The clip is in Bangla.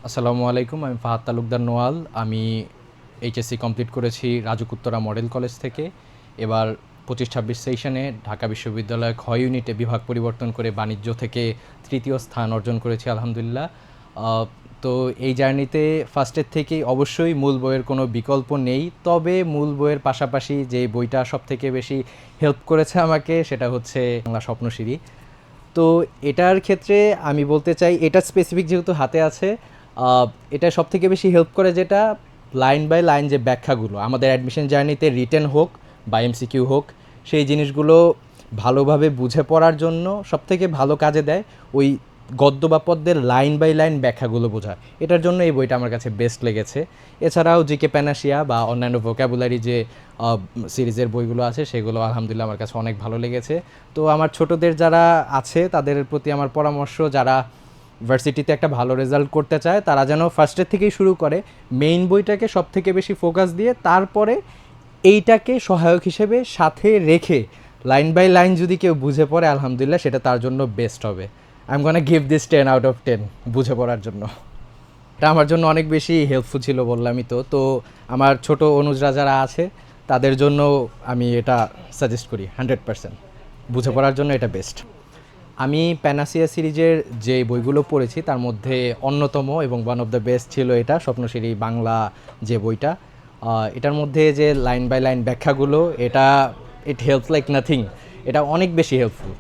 আসসালামু আলাইকুম। আমি ফাহাদ তালুকদার নোয়াল। আমি এইচএসসি কমপ্লিট করেছি রাজুক উত্তরা মডেল কলেজ থেকে। এবার ২৫-২৬ সেশনে ঢাকা বিশ্ববিদ্যালয় খ ইউনিটে বিভাগ পরিবর্তন করে বাণিজ্য থেকে তৃতীয় স্থান অর্জন করেছি আলহামদুলিল্লাহ। তো এই জার্নিতে ফার্স্টের থেকেই অবশ্যই মূল বইয়ের কোনো বিকল্প নেই, তবে মূল বইয়ের পাশাপাশি যে বইটা সবথেকে বেশি হেল্প করেছে আমাকে সেটা হচ্ছে বাংলা স্বপ্নসিঁড়ি। তো এটার ক্ষেত্রে আমি বলতে চাই, এটা স্পেসিফিক যেহেতু হাতে আছে, এটা সবথেকে বেশি হেল্প করে যেটা লাইন বাই লাইন যে ব্যাখ্যাগুলো আমাদের অ্যাডমিশন জার্নিতে রিটেন হোক বা এমসিকিউ হোক, সেই জিনিসগুলো ভালোভাবে বুঝে পড়ার জন্য সবথেকে ভালো কাজে দেয় ওই গদ্য বা পদ্যের লাইন বাই লাইন ব্যাখ্যাগুলো বোঝা। এটার জন্য এই বইটা আমার কাছে বেস্ট লেগেছে। এছাড়াও জিকে প্যানাশিয়া বা অন্যান্য ভোকাবুলারি যে সিরিজের বইগুলো আছে সেগুলো আলহামদুলিল্লাহ আমার কাছে অনেক ভালো লেগেছে। তো আমার ছোটদের যারা আছে তাদের প্রতি আমার পরামর্শ, যারা ভার্সিটিতে একটা ভালো রেজাল্ট করতে চায় তারা যেন ফার্স্টের থেকেই শুরু করে মেইন বইটাকে সব থেকে বেশি ফোকাস দিয়ে, তারপরে এইটাকে সহায়ক হিসেবে সাথে রেখে লাইন বাই লাইন যদি কেউ বুঝে পড়ে আলহামদুলিল্লাহ সেটা তার জন্য বেস্ট হবে। I am gonna give this 10 out of 10 বুঝে পড়ার জন্য। এটা আমার জন্য অনেক বেশি হেল্পফুল ছিল বললামই তো। তো আমার ছোট অনুজরা যারা আছে তাদের জন্য আমি এটা সাজেস্ট করি 100%। বুঝে পড়ার জন্য এটা বেস্ট। আমি প্যানাসিয়া সিরিজের যে বইগুলো পড়েছি তার মধ্যে অন্যতম এবং ওয়ান অফ দ্য বেস্ট ছিল এটা স্বপ্নসিঁড়ি বাংলা যে বইটা। এটার মধ্যে যে লাইন বাই লাইন ব্যাখ্যাগুলো, এটা ইট হেল্পস লাইক নাথিং। এটা অনেক বেশি হেল্পফুল।